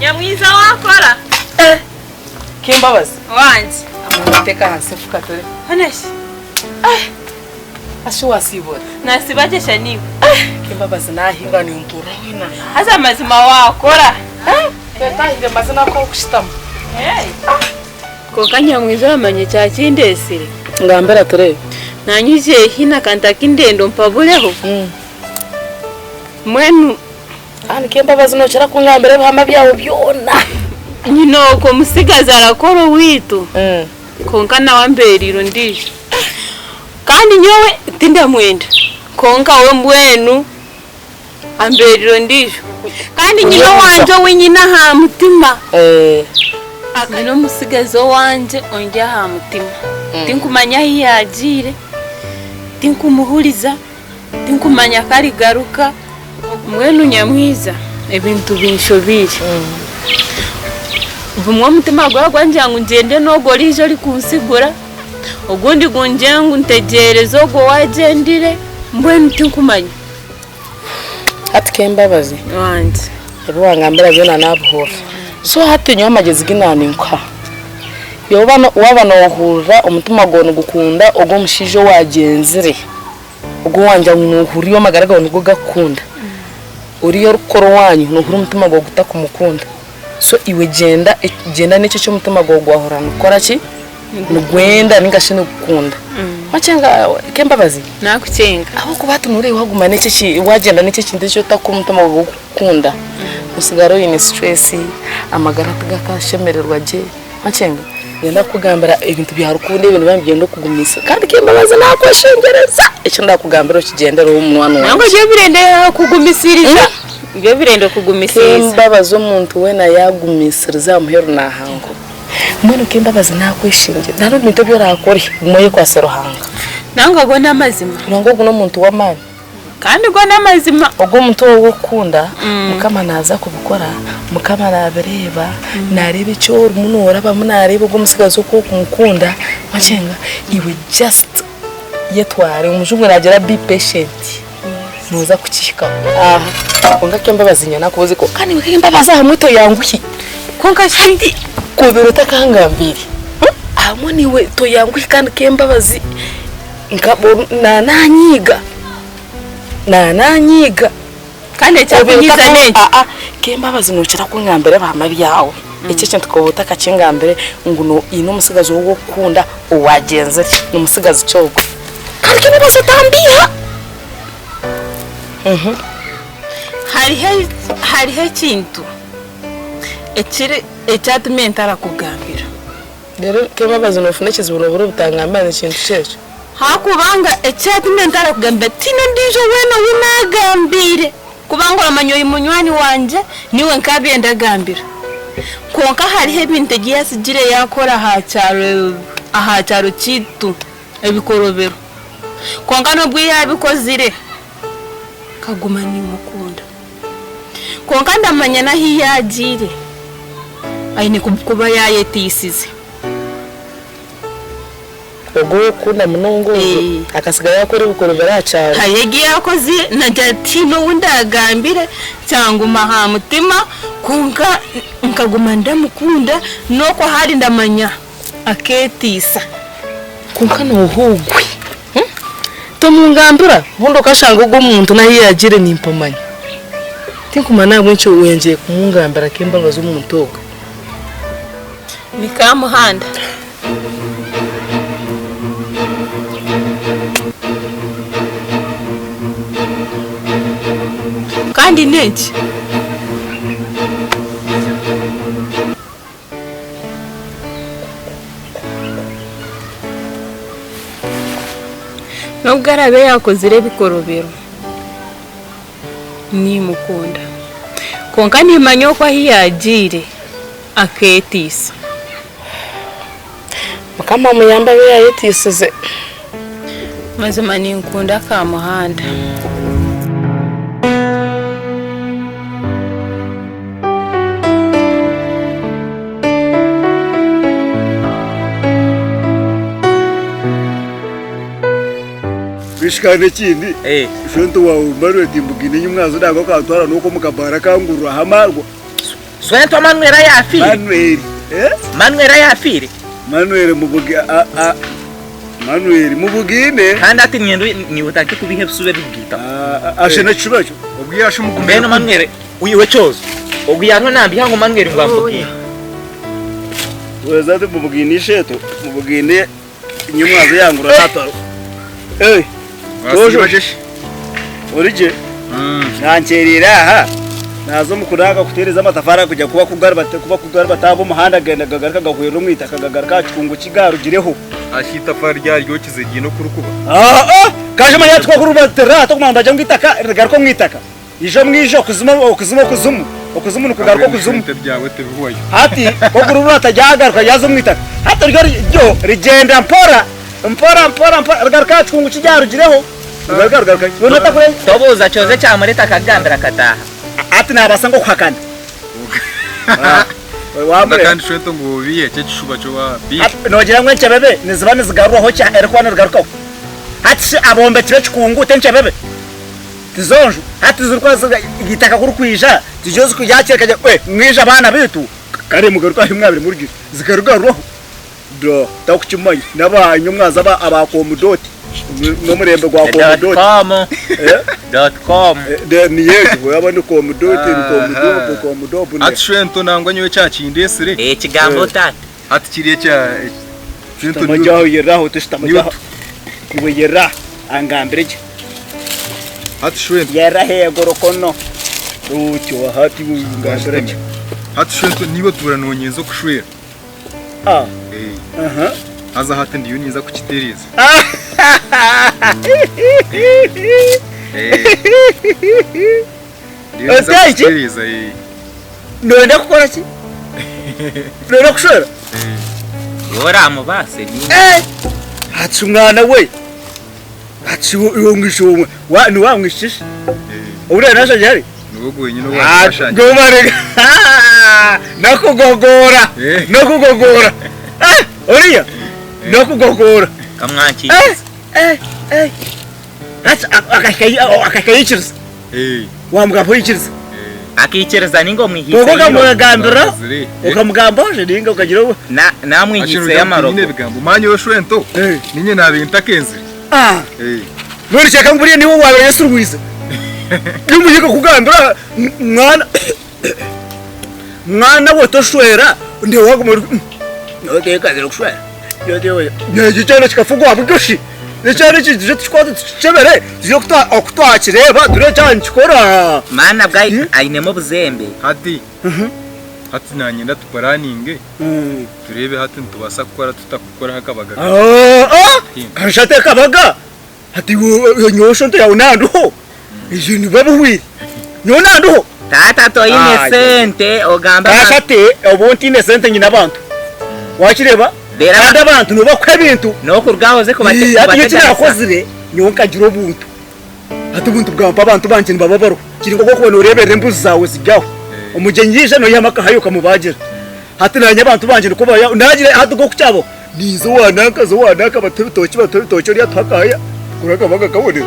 Nyamwiza wakora Kimbabazi wanje amuteka hasi fukatore haneshi asho wasibona nasibajesha niwe Kimbabazi nahinga ni mpuro hina haza mazima wakora Betahinde mazina ko kushitama Koka Nyamwiza wamanye cha kindesire ngambera tore nanyije hina kanta kindendo mpabuleho mwenu ani Kimbabazi no chara kungambere bihama byawo byona nyino ko musigaza arakoro witu konka nawamberiro ndije kandi nyowe tinda mwenda konka we mbwenu amberiro ndije kandi nyino wanje winyina ha mutima nyino musigazo wanje onja ha mutima tinkumanya hiyagire tinkumuhuriza tinkumanya kari garuka mwenu Nyamwiza ebintu binshobire vumwa mutima gwanje ngo ngende nogorijo likunsigura ugundi gunje ngo ntegereze go wagendire mbwenu tinkumanya ati Kimbabazi wanje ebuwangambira byona nabuhora so hati nyo amagezi ginani nkwa yobano wabana wohura umutima gono gukunda ogo mushijo wagenzire ugo wanja nuhuriyo magaraga ngo gakunda uriyo rukoro wanyu nuhura umutima go gutakumukunda so iwe genda nicyo cyo mutima go gwahorana ukora ki nugwenda ningashine gukunda wacenga Kimbabazi nakucenga aho kubatu nure waguma nicyo ki wagenda nicyo kindi cyo takumutima go gukunda usigaro yini stress amagara tugakashemererwa je wacenga yenda kugambira ibintu bya rukundo ibintu bambigenda kugumisa kandi Kimbabazi nakweshengereza icyo ndakugambira kigendera umuntu nango je birende kugumisiriza ibyo birende kugumisiriza Kimbabazi umuntu we na yagumisiriza muhero nahango mwene Kimbabazi nakweshinge naro bintu byo rakore moye kwa serohanga nango go namazima nango guno muntu wamani kandi go namazima ogo muntu wo gukunda mukama naza kubikora mukama nabereba narebe cyo umuntu uraba munarebe ugo musigazo ko kumukunda wacenga iwe just yetware umujumwe nagera be patient nuza kuchika konga Kimbabazi nyana kubuze ko kandi we Kimbabazi hamwito yanguhi konka shindi ko birota kangambiri amoni we to yanguhi kandi Kimbabazi ngabo nanyiga kandi cyakunyiza neke Kimbabazi nukira kungambere bama byawe icyo kintu ko butaka kingambere nguno ino musigazo wo gukunda uwagenze n'umusigazo cyogo kandi Kimbabazi tambiha hariho kintu ecyatumye ntarakugambira rero Kimbabazi nofune kizibuno buro butangambana ikintu cyecho hakubanga ecyatumye ntarakugambira tino ndijo wena winagambire kubanga amanyoyi munywani wanje niwe nkabenda gambira konka hariho ibintu giyasigire yakora ahacaro kitu ebikorobero konka nobwo yabikozire kaguma ni mukunda konka ndamanya na hiyagire ayine kuba yayetisize ogo kuna munongo akasigara yakore bikorobera acara hayegi yakoze najatino wundagambire cyanguma ha mutima konka nkaguma ndamukunda noko hari ndamanya aketisa konka no hugwe tomungambira bundo kashanga ugo muntu nahiyagire nimpamanya tinkumana mwencho wenje kumungambira Kimbabazi umuntu ogo nikamuhanda kandi neke nubwo arabe yakozire bikorobero ni mukunda konka nimanya ko hiyagire aketisa mukama muyamba be yayetisize mazima ni nkunda ka muhanda bishikane kindi shonto wa umbarwe timbugine nyumwazo dago katwara nuko mukabara kangurura hamarwa Swento Manuel yafire. Manuel yafire. Manuel mubugine kandi ati nyendo ni utake kubihebsube bigita ashena kibacho ubwiyashe mukumbe no Manuel uyiwe cyozo ubwiyanto nambi hango Manuel ngwambuki wezate mubugine sheto mubugine inyumwaze yangura tataro tojo orije nancerira aha nazo mukuraga kutereza amatafara kujya kuba kugara batabo muhanda genda gagarika gahuye no mwita kagagarika cyungu kigarugireho ashita fari ryaryo kizigiye no kurukuba kaje manya twakurubatera to kumanda cyo ngitaka gagariko mwitaka ijo mwijo kuzumu nukugaruko kuzumu byawe tebihoye hati ko kurura tajagaruka yazo mwitaka hata ryo rigenda mpora gagarika cyungu kigarugireho gagarika nonata kure toboza cyoze cyamureta kagambira kataha ati nabasa ngo kwakana wamure kandi shweto ngo biye cyo gishuba cyo wa bi nogira ngo ncebebe nizibane zigaruho cya erikwana rugaruko hati abombe tire cikungu tencebebe tizonju hati zirukwaza igitaka kuri kwija tijoze kujyakeka mwija abana bitu kare mugaruka himwabire muri zigarugaruho do takukimanyi nabanyu mwaza abakomudoti no murembe gwa komudoti.com niyeje yabane komudoti komudobu atshwento nangwa nyewe cyakindesire kigambo tata ati kiriye cya shwento majaho yeraho tishitamajaho iwe yera angambirije atshwento yera hegorokono ucyo hati ngambirije atshwento niba turanonyenzo kushwera aza hati ndiyo niza kukitereza none kukora ki none kushora yora mubase ni hati umwana we hati uwo ngishomwe ni wamwishisha ure nasha jari nugo wenyine washanje gomarega nakugogora oriya nakugogora kamwanki akakayikiriza wamugabo yikiriza akikiriza ningo mwihise gogo gamugambira ukamugamboje ningo ukagira namwihise y'amaroko nyine bigambo manyo shwento ninye nabinta kenze none cyeka nguriye niwo wawe Yesu rwize n'umuhigo kugambira mwana wotoshwera ndi wagumura noteka zero kushwera yodewe nje cyane kikafugwa bugoshi cyane kije twikoze cebere zyo kutwakireba dure cyane kikora mana bwayi ainemo buzembe hati nanye ndatuparaninge turebe hati ntubasa gukora tutakukora hakabaga kanshate kabaga hati nyosho nto yawe nanduho ije ni babuhwi nonanduho tata to inesente ogamba kanshate obonti inesente nyina abantu wakireba kandi abantu nubakwe ibintu no kurgahoze ko bategeka yakozire nyonka giro buntu ati buntu bwampa abantu banje nibababaro kiringo ko kubona urebere imbuzi zawe zijyaho umugenyije no yamaka hayuka mubagira hati nanye abantu banje nuko nagire hati go kucyabo nizo wanaka batobitoki uri atwakaya kuraka baga kabone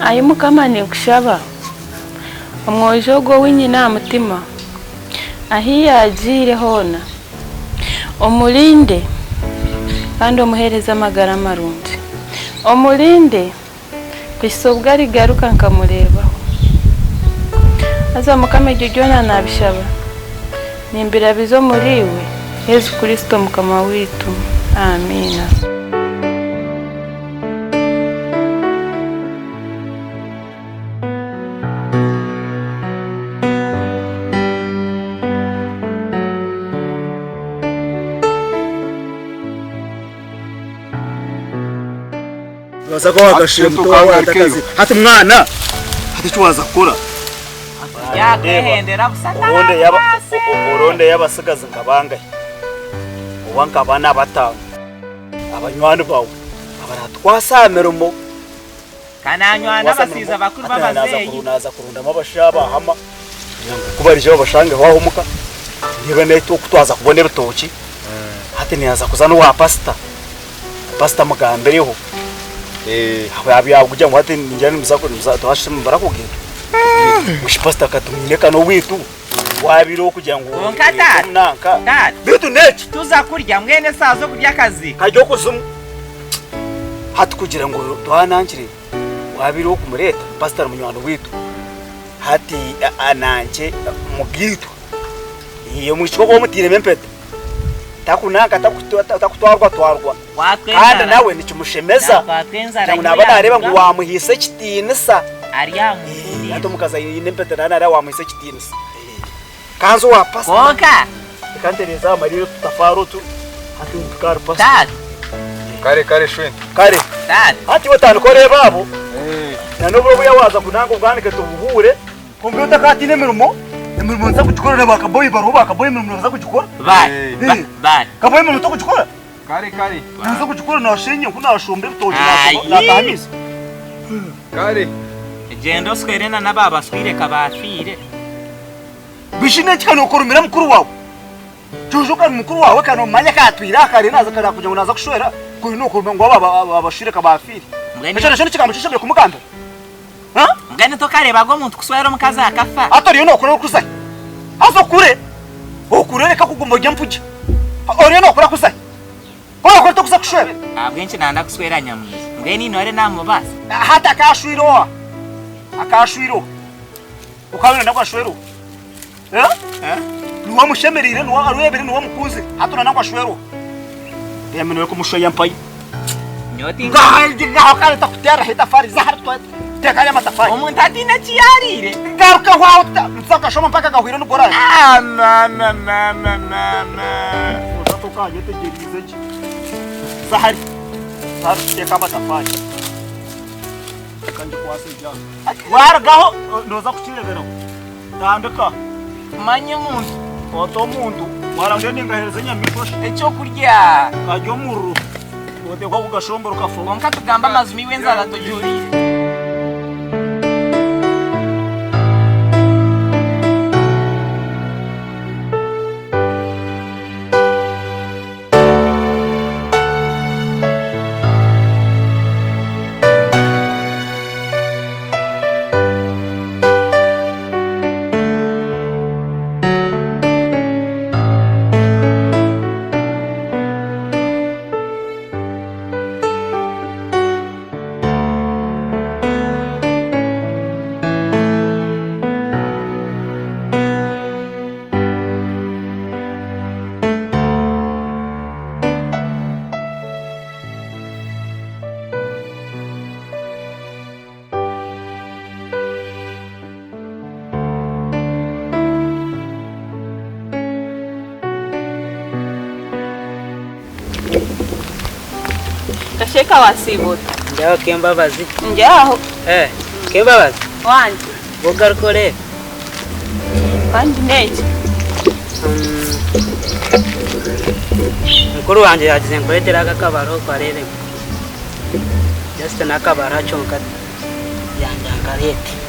ayi mukama ni kushaba umwojo go winyina mutima ahiya ajire hona omulinde kandi omuhereza amagara marundi omulinde bisobwa rigaruka nkamurebaho aza mukama jojona nabishaba nimbira bizo muriwe Yesu Kristo mukama witu amina. masako wagashira muto wawe atakazi hati mwana hati cyo waza kora yakwehendera busakara uronde yabasigaza ngabangaye ubanka abana batanu abanywani bawe abaratwasamera mu kananywana basiza bakuru babazeyi naza kurundamo abashaba hama kubarije babashange wahumuka niba neto kutwaza kubona ibitoki hati niyaza kuzana wa pasta mugambereho abya ngo hati njyane muzako twashime barakugenda mushipasta katumyeka no witu wabiro kugira ngo nanka bitu neci tuza kurya mwene sazo kurya kazi kajyo kuzumu hati kugira ngo twanangire wabiro kumureta pastor munywano witu hati ananje mugitu iyo mushiko ko mutire mempeta takunaka takutwarwa kandi nawe ni cyumushemeza cyangwa nabana areba ngo wamuhise kitinisa ariyamu hati mukaza yinempeta nana ara wamuhise kitinisa kanzo wa pastor konka kantereza mariro tutafarutu hati ukar pastor kare shwe kare hati watanu kore babo nanubwo buyawaza kunanga ubwanike tubuhure kombyuta kati nemirimo nza kugikora bakaboyi baruba bakaboyi imirimo nza kugikora bye kaboyi imirimo to kugikora kare nza kugikora nashenye kunashombe bitoje natahamize kare gendo skerena na baba swire kabafire bishine cyane ukorumira mukuru wawe cyujuka mukuru wawe kano manya katwira kare naza kara kugira ngo naza kushwera kuri no kuruma ngo abashire kabafire cyane kikamukishije kumuganda ngane to kareba go muntu kuswera mukaza akafa atoriyo no kurera kusai azo kure okurereka kugumboje mpuje oriyo no kurera kusai ko ko to kusakushwera abwenshi nanda kuswera nyamwiza ngeni nore namubasa hata akashwiro ukabona nako ashwero nuwa mushemerire nuwa arwebere nuwa mukuze hatuna nako ashwero yemenewe ko mushoya mpayi nyoti ngaho kare takutera hita fari zahar to tekanya matafari umuntu atina kiyarire ngaruka wawe nzaka shoma mpaka gahwira n'ugorane utatokanye tegerize ki zahari teka matafari kanje kwase jya waragaho ndoza kukirebera tandika manye muntu oto muntu waranje ningahereze nyamikosha ecyo kurya kajyo muru wote kwa kugashombora kafu konka tugamba amazumi wenzara tujurire Kasheka wasibota. Njao kembabazi. Njao. Kembabazi. Wanje. Bogarkore. Kandi neje. Mukuru wanje yagize nkoretera akabaro kwarere. Just nakabara chonka. Yandangarete.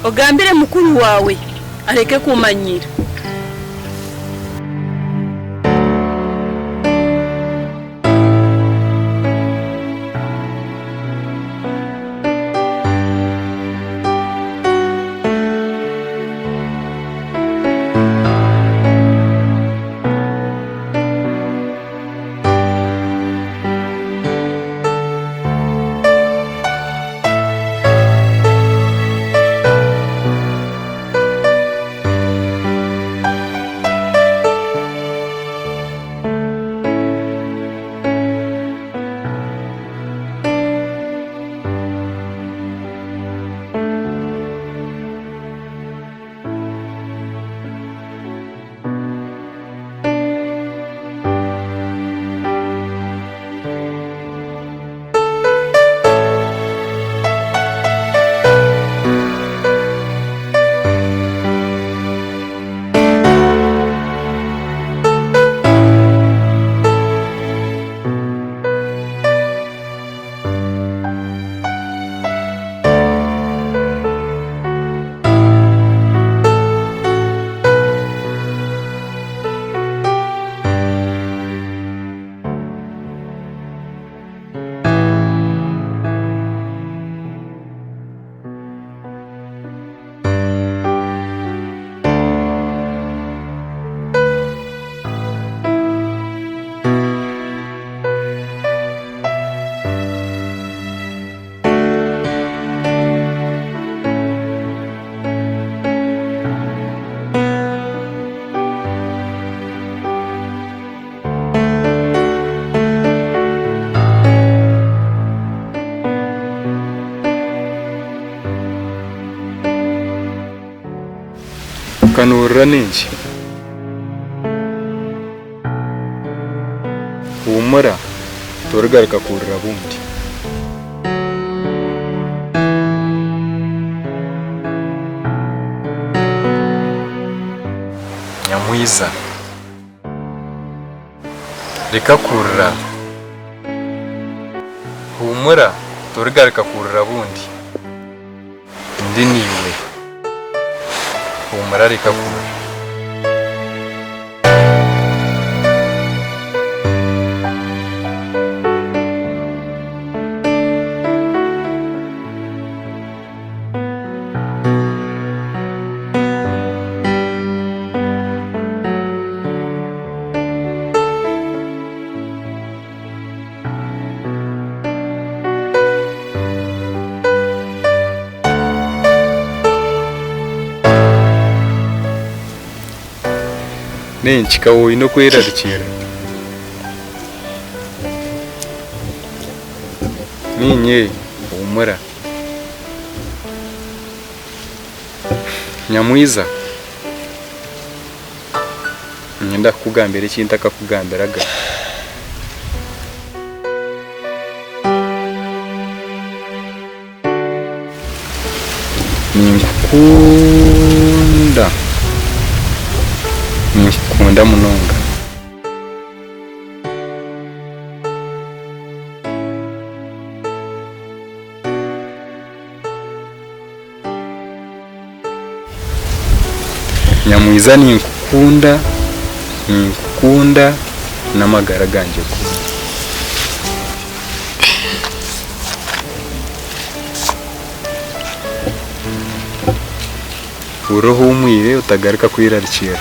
Ogambire mukuru wawe areke kumanyira. kanurura ninki humura turugaruka kurira bundi Nyamwiza reka kurira humura turugaruka kurira bundi ndi niwe humura reka kurira Nenchi kawo ino kwerarikira ninye humura Nyamwiza nyenda kukugambira ikintu akakugambiraga Nkunda munonga Nyamwiza ninkukunda n'amagara ganje uroho umwire utagaruka kwirarikira